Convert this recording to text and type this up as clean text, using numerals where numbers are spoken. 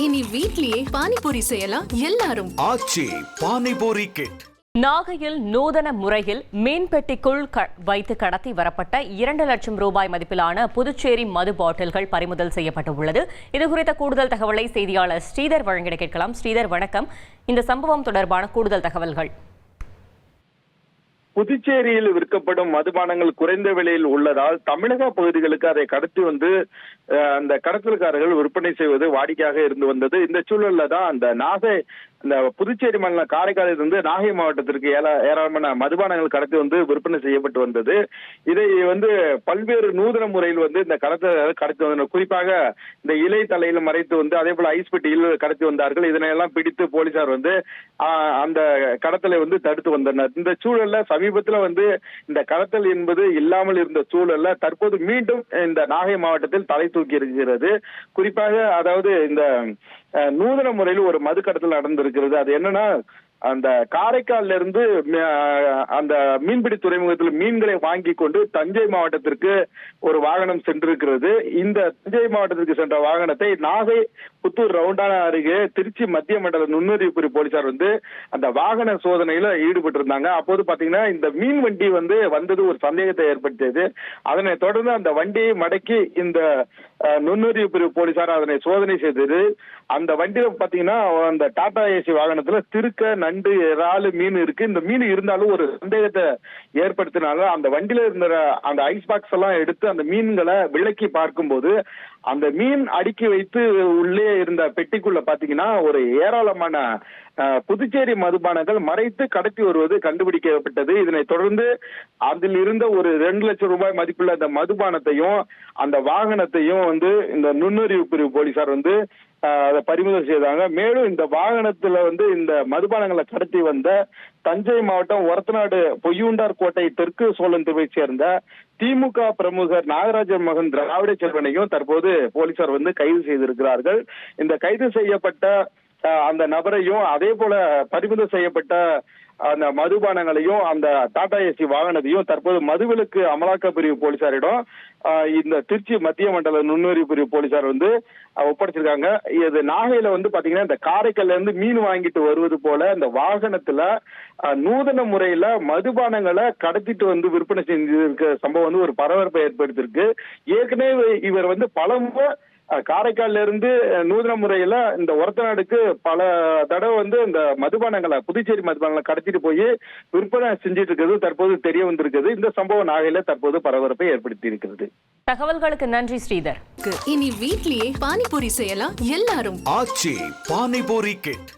இனி வீட்லயே பானிபூரி செய்யலாம் எல்லாரும். ஆச்சி பானிபூரி கிட். நாகையில் நூதன முறையில் மீன் பெட்டிக்குள் வைத்து கடத்தி வரப்பட்ட 2 லட்சம் ரூபாய் மதிப்பிலான புதுச்சேரி மது பாட்டில்கள் பறிமுதல் செய்யப்பட்டுள்ளது. இதுகுறித்த கூடுதல் தகவலை செய்தியாளர் ஸ்ரீதர் வழங்கிட கேட்கலாம். ஸ்ரீதர், வணக்கம். இந்த சம்பவம் தொடர்பான கூடுதல் தகவல்கள். புதுச்சேரியில் விற்கப்படும் மதுபானங்கள் குறைந்த விலையில் உள்ளதால் தமிழக பகுதிகளுக்கு அதை கடத்தி வந்து அந்த கடத்தல்காரர்கள் விற்பனை செய்வது வாடிக்கையாக இருந்து வந்தது. இந்த சூழல்ல தான் அந்த நாகை இந்த புதுச்சேரி மாநில காரைக்காலிலிருந்து நாகை மாவட்டத்திற்கு ஏராளமான மதுபானங்கள் கடத்தி வந்து விற்பனை செய்யப்பட்டு வந்தது. இதை வந்து பல்வேறு நூதன முறையில் வந்து இந்த கடத்தி வந்தனர். குறிப்பாக இந்த இலை தலையில் மறைத்து வந்து அதே போல ஐஸ் பெட்டியில் கடத்தி வந்தார்கள். இதனையெல்லாம் பிடித்து போலீசார் வந்து அந்த கடத்தலை வந்து தடுத்து வந்தனர். இந்த சூழல்ல சமீபத்தில் வந்து இந்த கடத்தல் என்பது இல்லாமல் இருந்த சூழல்ல தற்போது மீண்டும் இந்த நாகை மாவட்டத்தில் தலை தூக்கி இருக்கிறது. குறிப்பாக அதாவது இந்த நூதன முறையில் ஒரு மது கடத்தல் நடந்திருக்கிறது. அது என்னன்னா, அந்த காரைக்காலில இருந்து அந்த மீன்பிடி துறைமுகத்தில் மீன்களை வாங்கி கொண்டு தஞ்சை மாவட்டத்திற்கு ஒரு வாகனம் சென்றிருக்கிறது. இந்த தஞ்சை மாவட்டத்திற்கு சென்ற வாகனத்தை நாகை புத்தூர் ரவுண்டான அருகே திருச்சி மத்திய மண்டல நுண்ணறிவு பிரிவு போலீசார் வந்து அந்த வாகன சோதனையில ஈடுபட்டு இருந்தாங்க. அப்போது பாத்தீங்கன்னா இந்த மீன் வண்டி வந்து வந்தது ஒரு சந்தேகத்தை ஏற்படுத்தியது. அதனை தொடர்ந்து அந்த வண்டியை மடக்கி இந்த நுண்ணறிவு பிரிவு போலீசார் அதனை சோதனை செய்தது. அந்த வண்டியில பாத்தீங்கன்னா அந்த டாடா ஏசி வாகனத்துல திருக்க, நண்டு, இறாலு மீன் இருக்கு. இந்த மீன் இருந்தாலும் ஒரு சந்தேகத்தை ஏற்படுத்தினால அந்த வண்டியில இருந்த அந்த ஐஸ் பாக்ஸ் எல்லாம் எடுத்து அந்த மீன்களை விலக்கி பார்க்கும்போது அந்த மீன் அடுக்கி வைத்து உள்ளே இருந்த பெட்டிக்குள்ள பாத்தீங்கன்னா ஒரு ஏராளமான புதுச்சேரி மதுபானங்கள் மறைத்து கடத்தி வருவது கண்டுபிடிக்கப்பட்டது. இதனை தொடர்ந்து அதில் இருந்த ஒரு 2 லட்சம் ரூபாய் மதிப்புள்ள அந்த மதுபானத்தையும் அந்த வாகனத்தையும் வந்து இந்த நுண்ணறிவு பிரிவு போலீசார் வந்து அதை பறிமுதல் செய்தாங்க. மேலும் இந்த வாகனத்துல வந்து இந்த மதுபானங்களை கடத்தி வந்த தஞ்சை மாவட்டம் ஒரத்தநாடு பொய்யுண்டார் கோட்டை தெற்கு சோழன் தெருவை சேர்ந்த திமுக பிரமுகர் நாகராஜன் மகன் திராவிட செல்வனையும் தற்போது போலீசார் வந்து கைது செய்திருக்கிறார்கள். இந்த கைது செய்யப்பட்ட அந்த நபரையும் அதே போல பறிமுதல் செய்யப்பட்ட அந்த மதுபானங்களையும் அந்த டாடா ஏசி வாகனத்தையும் தற்போது மதுவிலக்கு அமலாக்க பிரிவு போலீசாரிடம் இந்த திருச்சி மத்திய மண்டல நுண்ணறிவு பிரிவு போலீசார் வந்து ஒப்படைச்சிருக்காங்க. இது நாகையில வந்து பாத்தீங்கன்னா இந்த காரைக்கால்ல இருந்து மீன் வாங்கிட்டு வருவது போல இந்த வாகனத்துல நூதன முறையில மதுபானங்களை கடத்திட்டு வந்து விற்பனை செஞ்சிருக்க சம்பவம் வந்து ஒரு பரபரப்பை ஏற்படுத்தியிருக்கு. ஏற்கனவே இவர் வந்து பலமுறை காரைக்கால்ல இருந்து நூதன முறையில இந்த ஒரத்தநாடுக்கு பல தடவை வந்து இந்த மதுபானங்களை புதுச்சேரி மதுபானங்களை கடத்திட்டு போய் விற்பனை செஞ்சிட்டு இருக்கிறது தற்போது தெரிய வந்திருக்கிறது. இந்த சம்பவம் நாகையில தற்போது பரபரப்பை ஏற்படுத்தி இருக்கிறது. தகவல்களுக்கு நன்றி ஸ்ரீதர். இனி வீட்லயே பானிபூரி செய்யலாம் எல்லாரும். ஆச்சி பானிபூரி கிட்.